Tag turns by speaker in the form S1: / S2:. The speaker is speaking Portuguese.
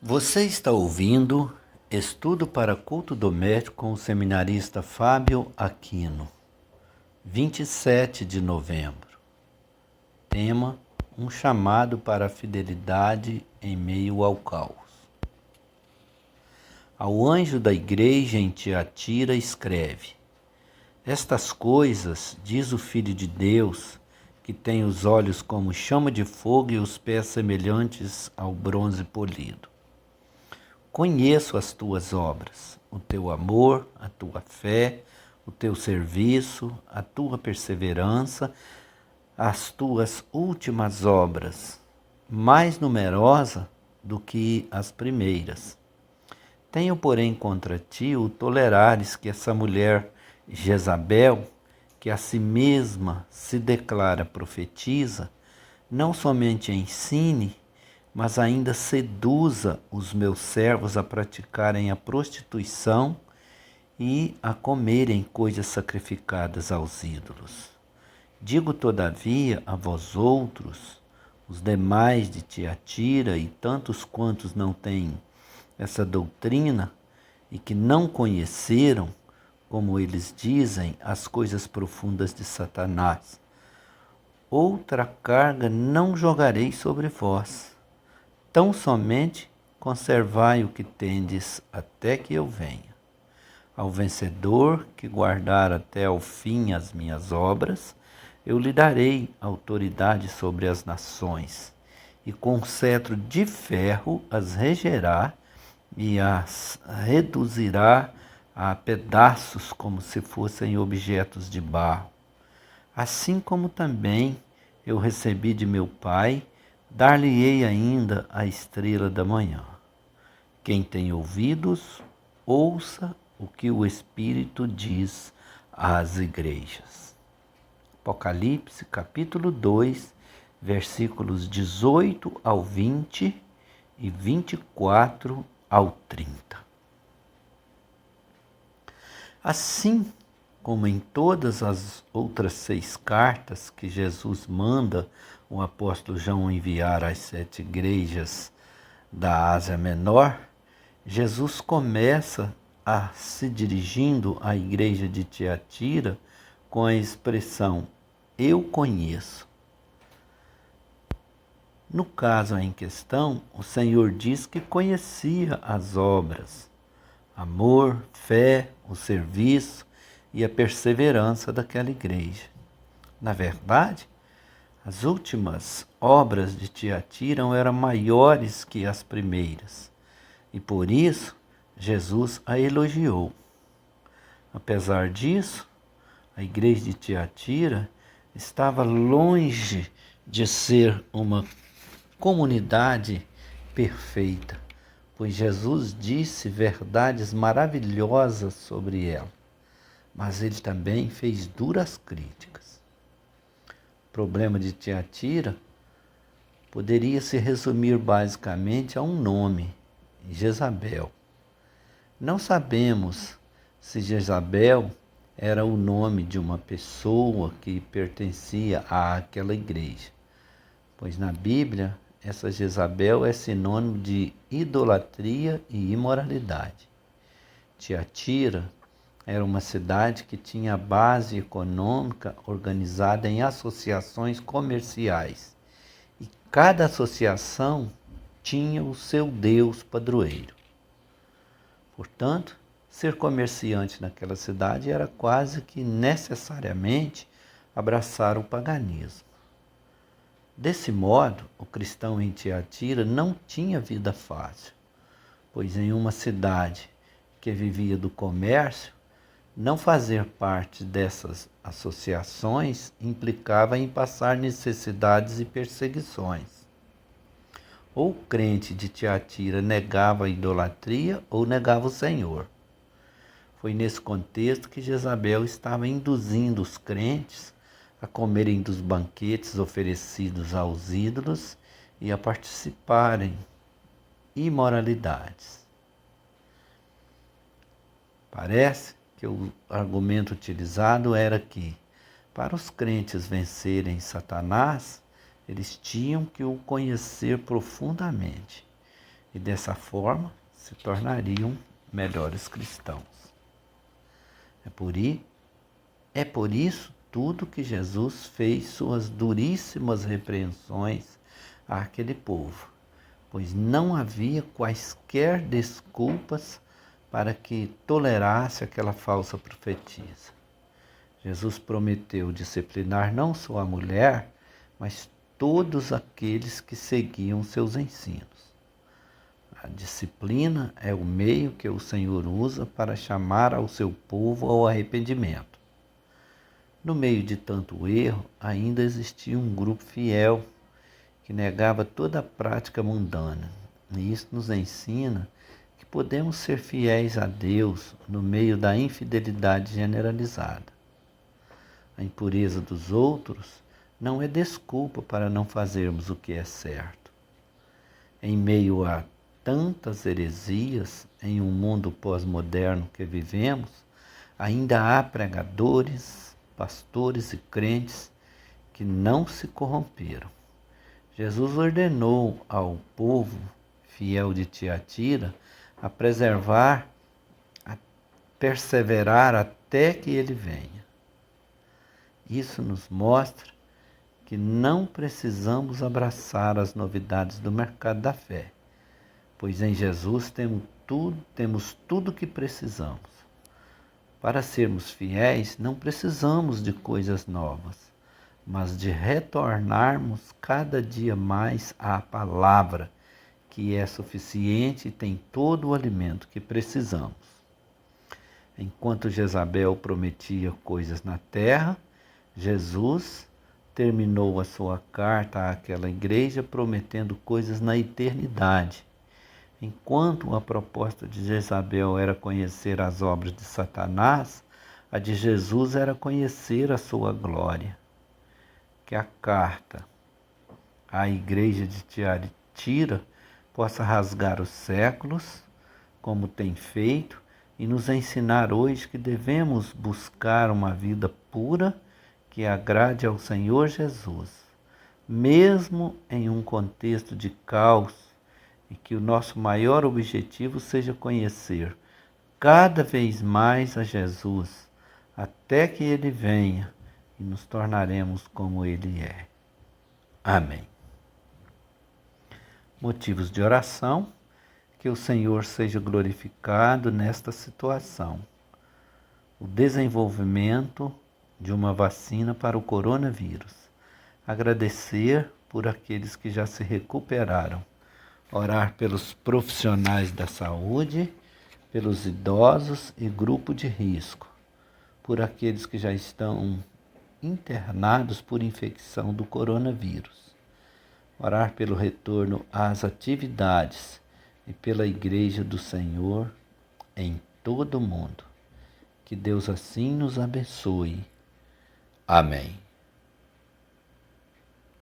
S1: Você está ouvindo Estudo para Culto Doméstico com o seminarista Fábio Aquino, 27 de novembro. Tema: um chamado para a fidelidade em meio ao caos. Ao anjo da igreja em Tiatira escreve: Estas coisas diz o Filho de Deus, que tem os olhos como chama de fogo e os pés semelhantes ao bronze polido. Conheço as tuas obras, o teu amor, a tua fé, o teu serviço, a tua perseverança, as tuas últimas obras, mais numerosa do que as primeiras. Tenho, porém, contra ti o tolerares que essa mulher Jezabel, que a si mesma se declara profetisa, não somente ensine, mas ainda seduza os meus servos a praticarem a prostituição e a comerem coisas sacrificadas aos ídolos. Digo, todavia, a vós outros, os demais de Tiatira e tantos quantos não têm essa doutrina e que não conheceram, como eles dizem, as coisas profundas de Satanás, outra carga não jogarei sobre vós. Tão somente conservai o que tendes até que eu venha. Ao vencedor que guardar até ao fim as minhas obras, eu lhe darei autoridade sobre as nações, e com cetro de ferro as regerá e as reduzirá a pedaços como se fossem objetos de barro. Assim como também eu recebi de meu Pai, dar-lhe-ei ainda a estrela da manhã. Quem tem ouvidos, ouça o que o Espírito diz às igrejas. Apocalipse, capítulo 2, versículos 18 ao 20 e 24 ao 30. Assim como em todas as outras 6 cartas que Jesus manda o apóstolo João enviar às 7 igrejas da Ásia Menor, Jesus começa se dirigindo à igreja de Tiatira com a expressão eu conheço. No caso em questão, o Senhor diz que conhecia as obras, amor, fé, o serviço e a perseverança daquela igreja. Na verdade, as últimas obras de Tiatira eram maiores que as primeiras, e por isso Jesus a elogiou. Apesar disso, a igreja de Tiatira estava longe de ser uma comunidade perfeita, pois Jesus disse verdades maravilhosas sobre ela, mas ele também fez duras críticas. O problema de Tiatira poderia se resumir basicamente a um nome, Jezabel. Não sabemos se Jezabel era o nome de uma pessoa que pertencia àquela igreja, pois na Bíblia essa Jezabel é sinônimo de idolatria e imoralidade. Tiatira era uma cidade que tinha base econômica organizada em associações comerciais. E cada associação tinha o seu deus padroeiro. Portanto, ser comerciante naquela cidade era quase que necessariamente abraçar o paganismo. Desse modo, o cristão em Tiatira não tinha vida fácil, pois em uma cidade que vivia do comércio, não fazer parte dessas associações implicava em passar necessidades e perseguições. Ou o crente de Tiatira negava a idolatria ou negava o Senhor. Foi nesse contexto que Jezabel estava induzindo os crentes a comerem dos banquetes oferecidos aos ídolos e a participarem imoralidades. Parece que o argumento utilizado era que, para os crentes vencerem Satanás, eles tinham que o conhecer profundamente. e dessa forma se tornariam melhores cristãos. É por isso tudo que Jesus fez suas duríssimas repreensões àquele povo, pois não havia quaisquer desculpas para que tolerasse aquela falsa profetisa. Jesus prometeu disciplinar não só a mulher, mas todos aqueles que seguiam seus ensinos. A disciplina é o meio que o Senhor usa para chamar ao seu povo ao arrependimento. No meio de tanto erro, ainda existia um grupo fiel que negava toda a prática mundana. E isso nos ensina que podemos ser fiéis a Deus no meio da infidelidade generalizada. A impureza dos outros não é desculpa para não fazermos o que é certo. Em meio a tantas heresias em um mundo pós-moderno que vivemos, ainda há pregadores, pastores e crentes que não se corromperam. Jesus ordenou ao povo fiel de Tiatira a preservar, a perseverar até que ele venha. Isso nos mostra que não precisamos abraçar as novidades do mercado da fé, pois em Jesus temos tudo o que precisamos. Para sermos fiéis, não precisamos de coisas novas, mas de retornarmos cada dia mais à palavra, que é suficiente e tem todo o alimento que precisamos. Enquanto Jezabel prometia coisas na terra, Jesus terminou a sua carta àquela igreja prometendo coisas na eternidade. Enquanto a proposta de Jezabel era conhecer as obras de Satanás, a de Jesus era conhecer a sua glória. Que a carta à igreja de Tiatira possa rasgar os séculos, como tem feito, e nos ensinar hoje que devemos buscar uma vida pura que agrade ao Senhor Jesus, mesmo em um contexto de caos, e que o nosso maior objetivo seja conhecer cada vez mais a Jesus, até que Ele venha e nos tornaremos como Ele é. Amém. Motivos de oração: que o Senhor seja glorificado nesta situação. O desenvolvimento de uma vacina para o coronavírus. Agradecer por aqueles que já se recuperaram. Orar pelos profissionais da saúde, pelos idosos e grupo de risco. Por aqueles que já estão internados por infecção do coronavírus. Orar pelo retorno às atividades e pela Igreja do Senhor em todo o mundo. Que Deus assim nos abençoe. Amém.